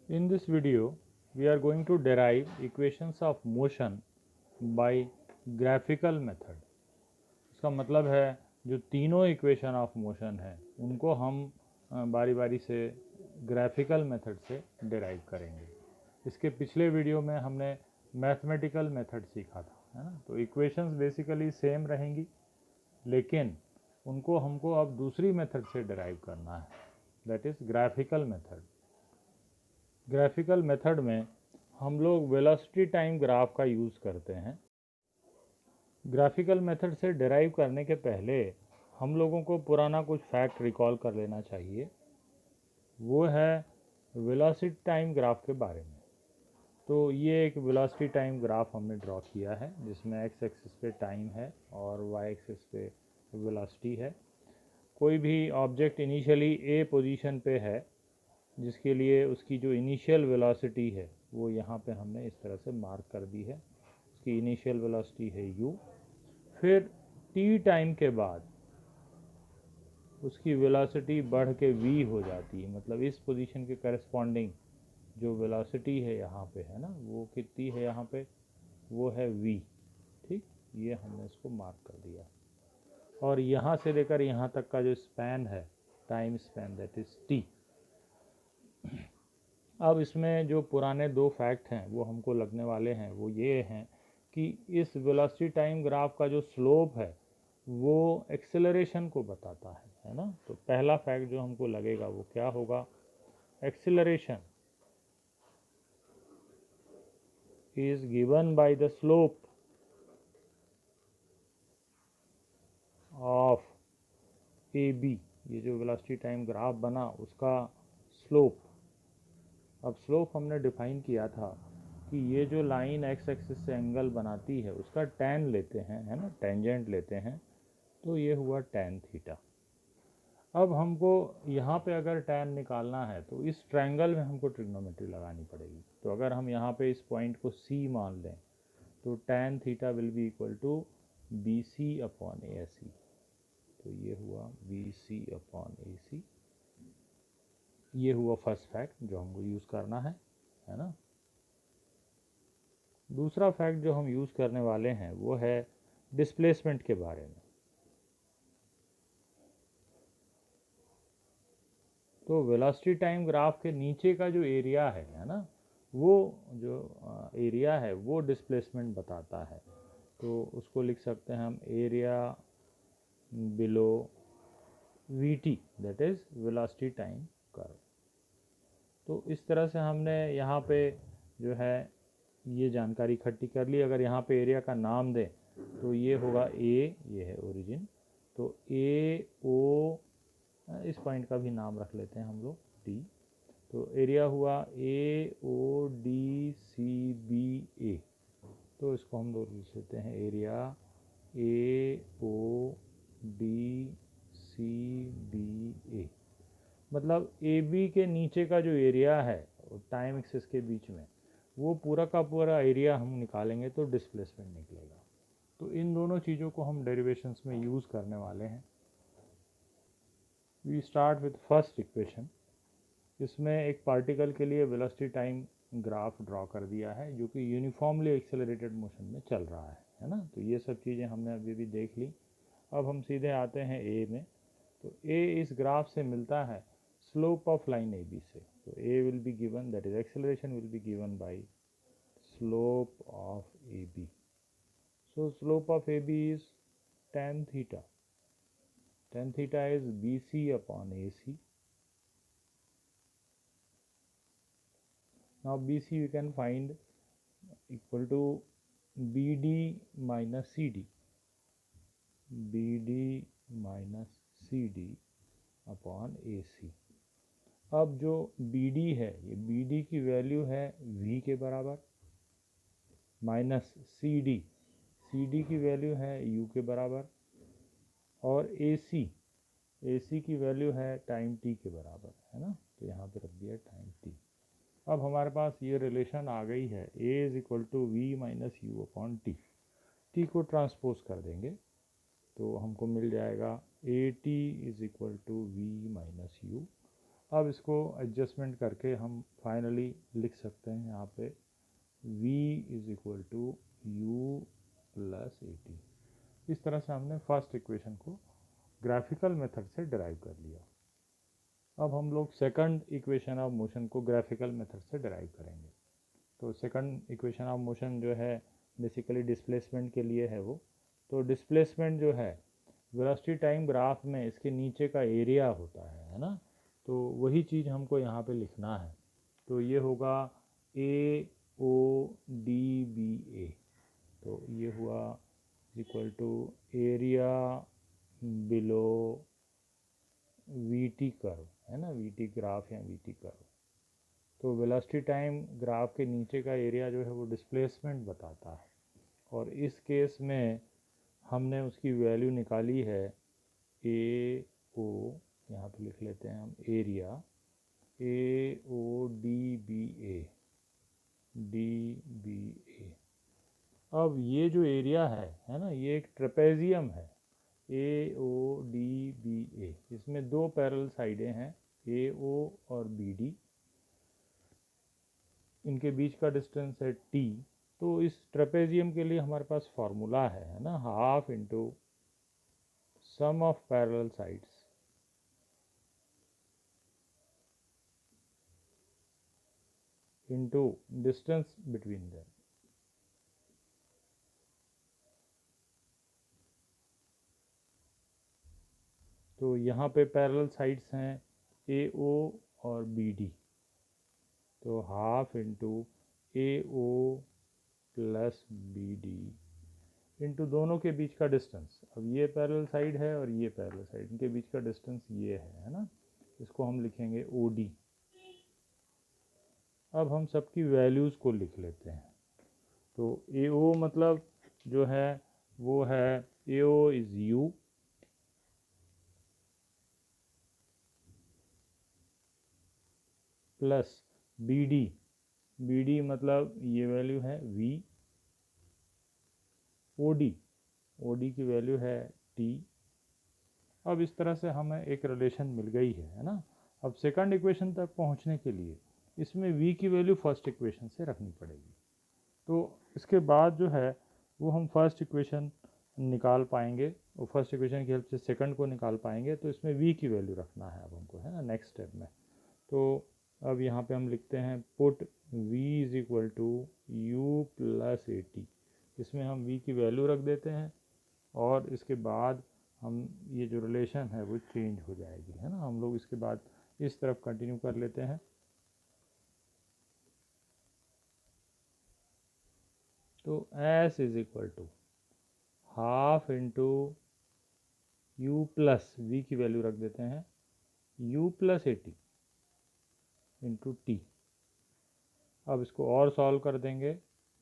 In this video, we are going to derive equations of motion by graphical method. इसका मतलब है जो तीनों इक्वेशन ऑफ मोशन है उनको हम बारी बारी से ग्राफिकल मेथड से डिराइव करेंगे। इसके पिछले वीडियो में हमने मैथमेटिकल मेथड सीखा था, है ना। तो इक्वेशंस बेसिकली सेम रहेंगी, लेकिन उनको हमको अब दूसरी मेथड से डिराइव करना है, that is graphical method. Graphical method में हम लोग वेलोसिटी टाइम ग्राफ का यूज़ करते हैं। ग्राफिकल मेथड से डिराइव करने के पहले हम लोगों को पुराना कुछ फैक्ट रिकॉल कर लेना चाहिए। वो है वेलोसिटी टाइम ग्राफ के बारे में। तो ये एक वेलोसिटी टाइम ग्राफ हमने ड्रॉ किया है जिसमें एक्स एक्सिस पे टाइम है और वाई एक्सिस पे वेलोसिटी है। कोई भी ऑब्जेक्ट इनिशियली ए पोजीशन पे है जिसके लिए उसकी जो इनिशियल वेलोसिटी है वो यहाँ पे हमने इस तरह से मार्क कर दी है। उसकी इनिशियल वेलोसिटी है u। फिर t टाइम के बाद उसकी वेलोसिटी बढ़ के v हो जाती है, मतलब इस पोजीशन के करस्पॉन्डिंग जो वेलोसिटी है यहाँ पे, है ना, वो कितनी है यहाँ पे, वो है v। ठीक, ये हमने इसको मार्क कर दिया। और यहाँ से लेकर यहाँ तक का जो स्पैन है, time span, that is t। अब इसमें जो पुराने दो फैक्ट हैं वो हमको लगने वाले हैं, वो ये हैं कि इस वेलोसिटी टाइम ग्राफ का जो स्लोप है वो एक्सेलरेशन को बताता है ना। तो पहला फैक्ट जो हमको लगेगा वो क्या होगा, acceleration is given by the slope of A B. ये जो वेलोसिटी टाइम ग्राफ बना उसका स्लोप। अब स्लोप हमने डिफाइन किया था कि ये जो लाइन एक्स एक्सिस से एंगल बनाती है उसका टैन लेते हैं, है ना, टेंजेंट लेते हैं, तो ये हुआ टैन थीटा। अब हमको यहाँ पे अगर टैन निकालना है तो इस ट्रायंगल में हमको ट्रिग्नोमेट्री लगानी पड़ेगी। तो अगर हम यहाँ पे इस पॉइंट को C मान लें तो tan theta will be equal to BC upon AC। तो ये हुआ BC अपॉन AC। ये हुआ फर्स्ट फैक्ट जो हमको यूज़ करना है ना। दूसरा फैक्ट जो हम यूज़ करने वाले हैं वो है डिस्प्लेसमेंट के बारे में। तो वेलोसिटी टाइम ग्राफ के नीचे का जो एरिया है ना, वो जो एरिया है वो डिस्प्लेसमेंट बताता है। तो उसको लिख सकते हैं हम area below VT, that is velocity time curve. तो इस तरह से हमने यहाँ पे जो है ये जानकारी इकट्ठी कर ली। अगर यहाँ पे एरिया का नाम दें तो ये होगा ए, ये है ओरिजिन, तो ए ओ, इस पॉइंट का भी नाम रख लेते हैं हम लोग डी। तो एरिया हुआ AODCBA। तो इसको हम लोग लिख लेते हैं एरिया AODCBA। मतलब AB के नीचे का जो एरिया है टाइम एक्सिस के बीच में, वो पूरा का पूरा एरिया हम निकालेंगे तो डिस्प्लेसमेंट निकलेगा। तो इन दोनों चीज़ों को हम डेरिवेशंस में यूज़ करने वाले हैं। We start with first equation. इसमें एक पार्टिकल के लिए वेलोसिटी टाइम ग्राफ ड्रॉ कर दिया है जो कि यूनिफॉर्मली एक्सेलरेटेड मोशन में चल रहा है ना। तो ये सब चीज़ें हमने अभी भी देख ली। अब हम सीधे आते हैं ए में। तो ए इस ग्राफ से मिलता है slope of line A B से। तो A will be given, that is acceleration will be given by slope of A B. So slope of A B is tan theta. Tan theta is BC upon AC. Now BC we can find equal to BD minus CD, BD minus CD upon AC। अब जो BD है, ये BD की value है V के बराबर, minus CD, CD की value है U के बराबर, और AC की वैल्यू है टाइम T के बराबर, है ना। तो यहाँ पे रख दिया टाइम T। अब हमारे पास ये रिलेशन आ गई है A is equal to V minus u upon t. T को ट्रांसपोज कर देंगे तो हमको मिल जाएगा AT is equal to V minus u. अब इसको एडजस्टमेंट करके हम फाइनली लिख सकते हैं यहाँ पे v is equal to u plus a t. इस तरह से हमने फर्स्ट इक्वेशन को ग्राफिकल मेथड से डिराइव कर लिया। अब हम लोग सेकंड इक्वेशन ऑफ मोशन को ग्राफिकल मेथड से डिराइव करेंगे। तो सेकंड इक्वेशन ऑफ मोशन जो है बेसिकली डिस्प्लेसमेंट के लिए है वो। तो डिस्प्लेसमेंट जो है वेलोसिटी टाइम ग्राफ में इसके नीचे का एरिया होता है ना। तो वही चीज़ हमको यहाँ पे लिखना है। तो ये होगा ए ओ डी बी ए। तो ये हुआ equal to area below v t curve, है ना, वी टी ग्राफ या वी टी कर्व। तो वेलोसिटी टाइम ग्राफ के नीचे का एरिया जो है वो डिस्प्लेसमेंट बताता है, और इस केस में हमने उसकी वैल्यू निकाली है ए ओ, यहाँ पे लिख लेते हैं हम area A O D B A. अब ये जो एरिया है ना, ये एक ट्रेपेजियम है ए ओ डी बी ए। इसमें दो पैरेलल साइडें हैं ए ओ और बी डी, इनके बीच का डिस्टेंस है टी। तो इस ट्रेपेजियम के लिए हमारे पास फॉर्मूला है ना, half into sum of parallel sides into distance between them. तो यहाँ पे पैरेलल साइड्स हैं ए ओ और बी डी। तो half into A O plus B D into दोनों के बीच का डिस्टेंस। अब ये पैरेलल साइड है और ये पैरेलल साइड, इनके बीच का डिस्टेंस ये है ना। इसको हम लिखेंगे ओ डी। अब हम सबकी वैल्यूज़ को लिख लेते हैं। तो ए ओ मतलब जो है वो है A O is u plus B D मतलब ये वैल्यू है वी। ओ डी की वैल्यू है टी। अब इस तरह से हमें एक रिलेशन मिल गई है ना। अब सेकंड इक्वेशन तक पहुंचने के लिए इसमें v की वैल्यू फर्स्ट इक्वेशन से रखनी पड़ेगी। तो इसके बाद जो है वो हम फर्स्ट इक्वेशन निकाल पाएंगे, और फर्स्ट इक्वेशन की हेल्प से सेकंड को निकाल पाएंगे। तो इसमें v की वैल्यू रखना है अब हमको, है ना, नेक्स्ट स्टेप में। तो अब यहाँ पे हम लिखते हैं put v is equal to u plus a t. इसमें हम v की वैल्यू रख देते हैं, और इसके बाद हम ये जो रिलेशन है वो चेंज हो जाएगी, है ना। हम लोग इसके बाद इस तरफ कंटिन्यू कर लेते हैं। तो s is equal to half into u plus v की वैल्यू रख देते हैं u plus a t into t. अब इसको और सॉल्व कर देंगे।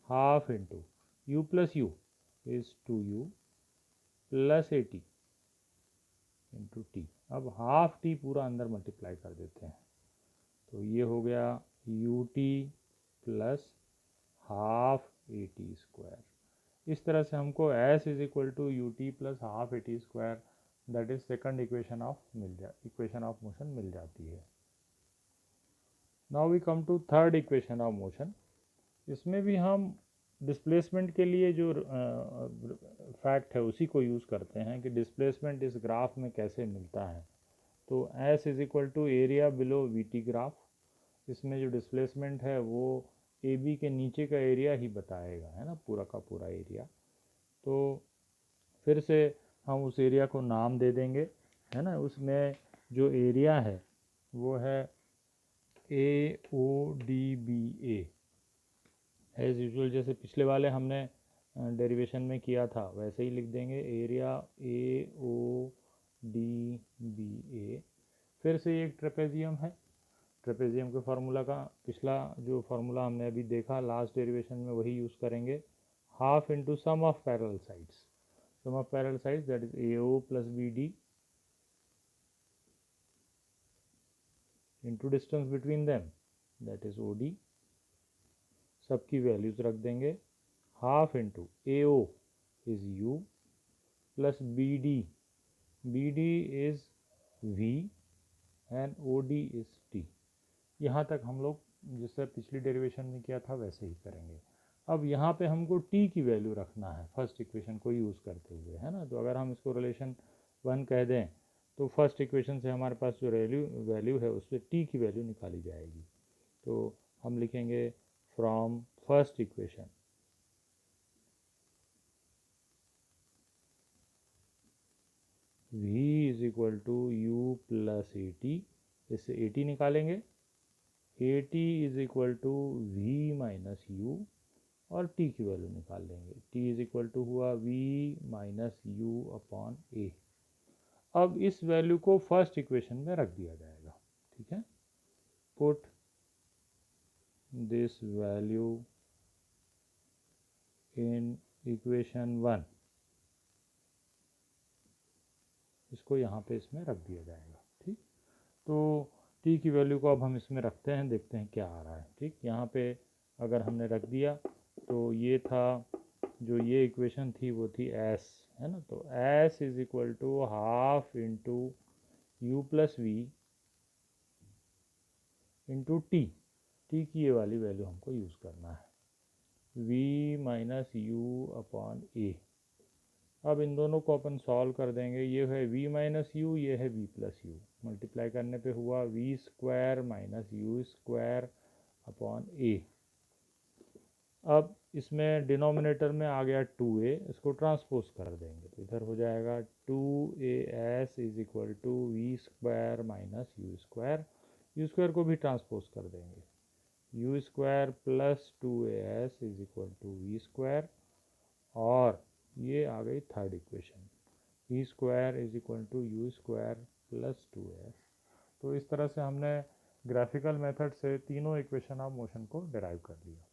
Half into u plus u is two u plus a t into t. अब हाफ टी पूरा अंदर मल्टीप्लाई कर देते हैं। तो ये हो गया u t plus half a t square. इस तरह से हमको s is equal to u t plus half a t square, that is second equation of motion मिल जाती है। Now we come to third equation of motion. इसमें भी हम डिस्प्लेसमेंट के लिए जो फैक्ट है उसी को यूज़ करते हैं कि डिस्प्लेसमेंट इस ग्राफ में कैसे मिलता है। तो s is equal to area below v t graph. इसमें जो डिस्प्लेसमेंट है वो ए बी के नीचे का एरिया ही बताएगा, है ना, पूरा का पूरा एरिया। तो फिर से हम उस एरिया को नाम दे देंगे, है ना। उसमें जो एरिया है वो है A O D B A. As usual जैसे पिछले वाले हमने डेरिवेशन में किया था वैसे ही लिख देंगे area A O D B A. फिर से एक ट्रेपेजियम है। ट्रेपेजियम के फार्मूला का पिछला जो फार्मूला हमने अभी देखा लास्ट डेरिवेशन में वही यूज़ करेंगे। Half into sum of parallel sides, sum of parallel sides that is A O plus B D into distance between them that is O D. सबकी वैल्यूज़ रख देंगे। Half into A O is u plus B D is v and O D is यहाँ तक हम लोग जिससे पिछली derivation में किया था वैसे ही करेंगे। अब यहाँ पे हमको t की वैल्यू रखना है फर्स्ट इक्वेशन को यूज़ करते हुए, है ना। तो अगर हम इसको रिलेशन 1 कह दें तो फर्स्ट इक्वेशन से हमारे पास जो वैल्यू है उससे t की वैल्यू निकाली जाएगी। तो हम लिखेंगे from first equation v is equal to u plus a t, इससे ए टी निकालेंगे, a t is equal to v minus u और t की वैल्यू निकाल लेंगे। t इज इक्वल टू हुआ v minus u upon a. अब इस value को फर्स्ट इक्वेशन में रख दिया जाएगा, ठीक है। Put this value in equation 1, इसको यहाँ पे इसमें रख दिया जाएगा, ठीक। तो t की वैल्यू को अब हम इसमें रखते हैं, देखते हैं क्या आ रहा है, ठीक। यहाँ पे अगर हमने रख दिया तो ये था, जो ये इक्वेशन थी वो थी s, है ना। तो s is equal to half into u plus v into t की ये वाली वैल्यू हमको यूज़ करना है, v minus u upon a. अब इन दोनों को अपन सॉल्व कर देंगे, ये है v माइनस यू, ये है v प्लस यू, मल्टीप्लाई करने पे हुआ v square minus u square upon a. अब इसमें डिनोमिनेटर में आ गया 2a, इसको ट्रांसपोज कर देंगे तो इधर हो जाएगा 2as is equal to v square minus u square, u square को भी ट्रांसपोज कर देंगे, u square plus 2as is equal to v square, और ये आ गई third equation, v square is equal to u square plus 2s। तो इस तरह से हमने ग्राफिकल मेथड से तीनों इक्वेशन ऑफ मोशन को डिराइव कर लिया।